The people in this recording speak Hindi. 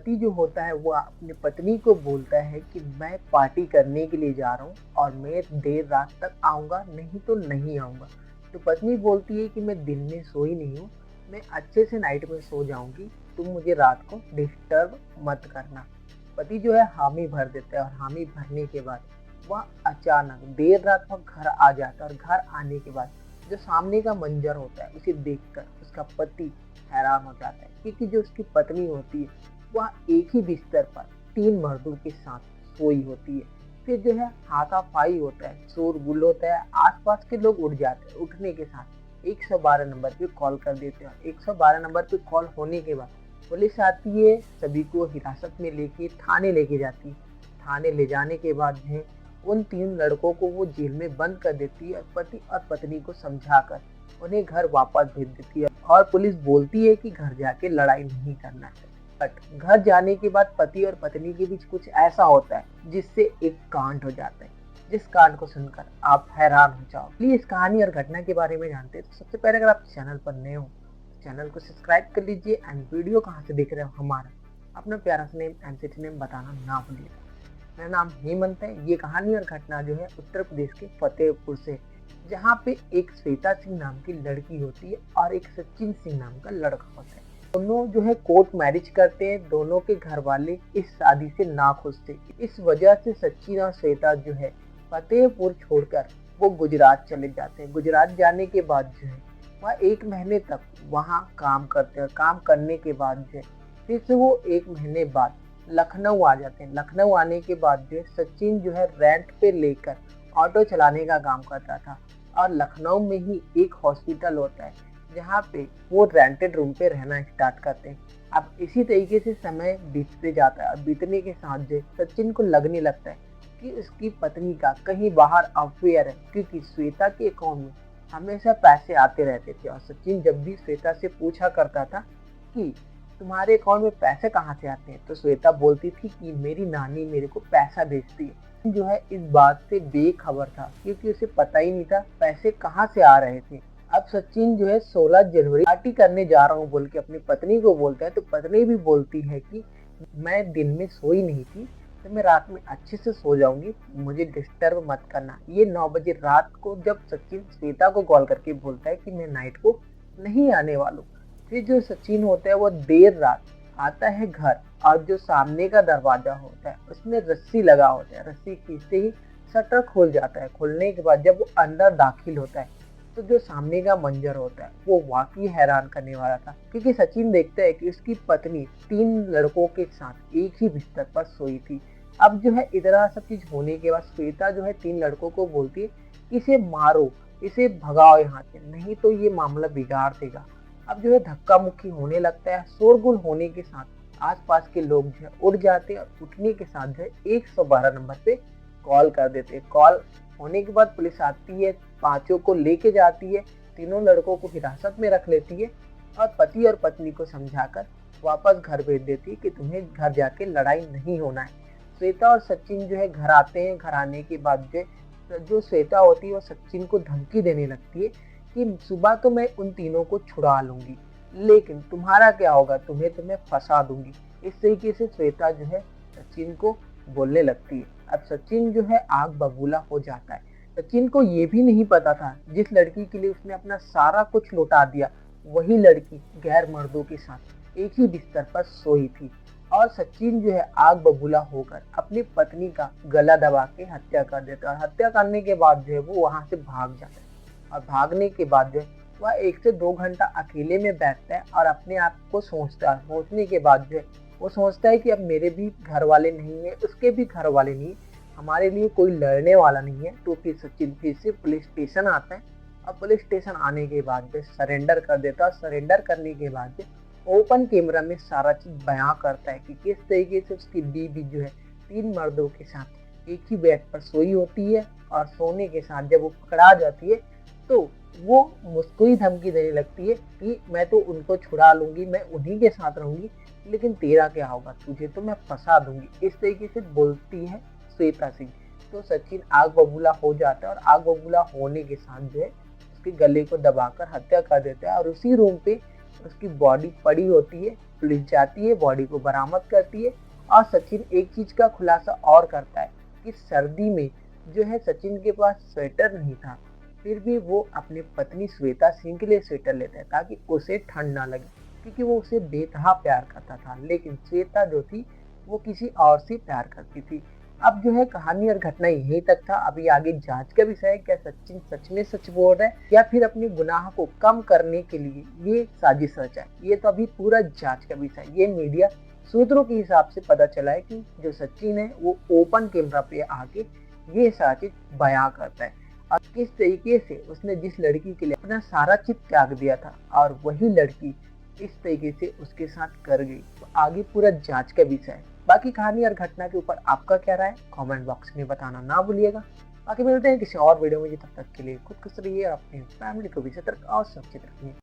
पति जो होता है वो अपनी पत्नी को बोलता है कि मैं पार्टी करने के लिए जा रहा हूँ और मैं देर रात तक आऊँगा, नहीं तो नहीं आऊँगा। तो पत्नी बोलती है कि मैं दिन में सोई नहीं हूँ, मैं अच्छे से नाइट में सो जाऊँगी, तुम मुझे रात को डिस्टर्ब मत करना। पति जो है हामी भर देता है और हामी भरने के बाद वह अचानक देर रात वह घर आ जाता है और घर आने के बाद जो सामने का मंजर होता है उसे देखकर उसका पति हैरान हो जाता है, क्योंकि जो उसकी पत्नी होती है वह एक ही बिस्तर पर 3 मर्दों के साथ सोई होती है। फिर जो है हाथापाई होता है, शोरगुल होता है, आसपास के लोग उठ जाते हैं। उठने के साथ 112 नंबर पे कॉल कर देते हैं। 112 नंबर पे कॉल होने के बाद पुलिस आती है, सभी को हिरासत में लेके थाने लेके जाती है। थाने ले जाने के बाद जो है उन 3 लड़कों को वो जेल में बंद कर देती है और पति और पत्नी को समझाकर उन्हें घर वापस भेज देती है और पुलिस बोलती है कि घर जाके लड़ाई नहीं करना है। बट घर जाने के बाद पति और पत्नी के बीच कुछ ऐसा होता है जिससे एक कांड हो जाता है, जिस कांड को सुनकर आप हैरान हो जाओ। प्लीज इस कहानी और घटना के बारे में जानते हैं तो सबसे पहले अगर आप चैनल पर नए हो चैनल को सब्सक्राइब कर लीजिए एंड वीडियो कहाँ से देख रहे हो हमारा अपना प्यारा सा नेम एंड सिटी नेम बताना ना भूलिएगा। मेरा नाम हेमंत है। ये कहानी और घटना जो है उत्तर प्रदेश के फतेहपुर से, जहाँ पे एक श्वेता सिंह नाम की लड़की होती है और एक सचिन सिंह नाम का लड़का होता है। दोनों जो है कोर्ट मैरिज करते हैं। दोनों के घर वाले इस शादी से नाखुश थे। इस वजह से सचिन और श्वेता जो है फतेहपुर छोड़कर वो गुजरात चले जाते हैं। गुजरात जाने के बाद जो है वह 1 महीने तक वहाँ काम करते हैं। काम करने के बाद जो है फिर से वो 1 महीने बाद लखनऊ आ जाते हैं। लखनऊ आने के बाद जो है सचिन जो है रेंट पे लेकर ऑटो चलाने का काम करता था और लखनऊ में ही एक हॉस्पिटल होता है जहाँ पे वो रेंटेड रूम पे रहना स्टार्ट करते हैं। अब इसी तरीके से समय बीतते जाता है और बीतने के साथ जो सचिन को लगने लगता है कि उसकी पत्नी का कहीं बाहर अफेयर है, क्योंकि श्वेता के अकाउंट में हमेशा पैसे आते रहते थे और सचिन जब भी श्वेता से पूछा करता था कि तुम्हारे अकाउंट में पैसे कहाँ से आते हैं, तो श्वेता बोलती थी कि मेरी नानी मेरे को पैसा भेजती है। जो है इस बात से बेखबर था, क्योंकि उसे पता ही नहीं था पैसे कहाँ से आ रहे थे। अब सचिन जो है 16 जनवरी पार्टी करने जा रहा हूँ बोल के अपनी पत्नी को बोलता है, तो पत्नी भी बोलती है कि मैं दिन में सोई नहीं थी, तो मैं रात में अच्छे से सो जाऊंगी, मुझे डिस्टर्ब मत करना। ये 9 बजे रात को जब सचिन श्वेता को कॉल करके बोलता है कि मैं नाइट को नहीं आने वाला हूँ। फिर जो सचिन होता है वो देर रात आता है घर और जो सामने का दरवाजा होता है उसमें रस्सी लगा होता है। रस्सी खींचते ही शटर खुल जाता है। खुलने के बाद जब वो अंदर दाखिल होता है तो जो सामने का मंजर होता है वो वाकई हैरान करने वाला था, क्योंकि सचिन देखता है कि उसकी पत्नी 3 लड़कों के साथ एक ही बिस्तर पर सोई थी। अब जो है इतना सब चीज होने के बाद श्वेता जो है 3 लड़कों को बोलती है कि इसे मारो, इसे भगाओ यहाँ से, नहीं तो ये मामला बिगाड़ देगा। अब जो है धक्का मुक्की होने लगता है। शोरगुल होने के साथ आसपास के लोग जो है उठ जाते हैं और उठने के साथ जो है 112 नंबर पे कॉल कर देते हैं। कॉल होने के बाद पुलिस आती है, 5 को लेके जाती है, 3 लड़कों को हिरासत में रख लेती है और पति और पत्नी को समझाकर वापस घर भेज देती है कि तुम्हें घर जाके लड़ाई नहीं होना है। श्वेता और सचिन जो है घर आते हैं। घर आने के बाद जो श्वेता होती है वो सचिन को धमकी देने लगती है कि सुबह तो मैं उन तीनों को छुड़ा लूंगी, लेकिन तुम्हारा क्या होगा, तुम्हें तो मैं फंसा दूंगी। इस तरीके से श्वेता जो है सचिन को बोलने लगती है। अब सचिन जो है आग बबूला हो जाता है। सचिन को ये भी नहीं पता था जिस लड़की के लिए उसने अपना सारा कुछ लौटा दिया वही लड़की गैर मर्दों के साथ एक ही बिस्तर पर सोई थी। और सचिन जो है आग बबूला होकर अपनी पत्नी का गला दबा के हत्या कर देता है और हत्या करने के बाद जो है वो वहां से भाग जाता है। और भागने के बाद जो है वह 1 से 2 घंटा अकेले में बैठता है और अपने आप को सोचता है। सोचने के बाद जो है वो सोचता है कि अब मेरे भी घर वाले नहीं है, उसके भी घर वाले नहीं, हमारे लिए कोई लड़ने वाला नहीं है। तो फिर सचिन फिर से पुलिस स्टेशन आता है और पुलिस स्टेशन आने के बाद जो सरेंडर कर देता है। सरेंडर करने के बाद जो ओपन कैमरा में सारा चीज बयां करता है कि किस तरीके से उसकी बीवी जो है 3 मर्दों के साथ एक ही बेड पर सोई होती है और सोने के साथ जब वो पकड़ा जाती है तो वो मुझको ही धमकी देने लगती है कि मैं तो उनको छुड़ा लूंगी, मैं उन्हीं के साथ रहूंगी, लेकिन तेरा क्या होगा, तुझे तो मैं फंसा दूंगी। इस तरीके से बोलती है श्वेता सिंह। तो सचिन आग बबूला हो जाता है और आग बबूला होने के साथ जो है उसके गले को दबाकर हत्या कर देता है और उसी रूम पे उसकी बॉडी पड़ी होती है, पुलिस जाती है, बॉडी को बरामद करती है। और सचिन एक चीज का खुलासा और करता है कि सर्दी में जो है सचिन के पास स्वेटर नहीं था, फिर भी वो अपनी पत्नी श्वेता सिंह के लिए स्वेटर लेता है ताकि उसे ठंड ना लगे, क्योंकि वो उसे बेतहा प्यार करता था। लेकिन श्वेता जो थी वो किसी और से प्यार करती थी। अब जो है कहानी और घटना यहीं तक था। अभी आगे जांच का विषय है, क्या सचिन सच में सच बोल रहा है या फिर अपने गुनाह को कम करने के लिए ये साजिश रचा है, ये तो अभी पूरा जांच का विषय है। ये मीडिया सूत्रों के हिसाब से पता चला है कि जो सचिन है वो ओपन कैमरा पे आके ये साजिश बयां करता है और किस तरीके से उसने जिस लड़की के लिए अपना सारा चित त्याग दिया था और वही लड़की इस तरीके से उसके साथ कर गई। तो आगे पूरा जांच का विषय है। बाकी कहानी और घटना के ऊपर आपका क्या राय है कमेंट बॉक्स में बताना ना भूलिएगा। बाकी मिलते हैं किसी और वीडियो में, तब तक के लिए खुद खुश रहिए और अपनी फैमिली को भी सतर्क और सुरक्षित रखिए।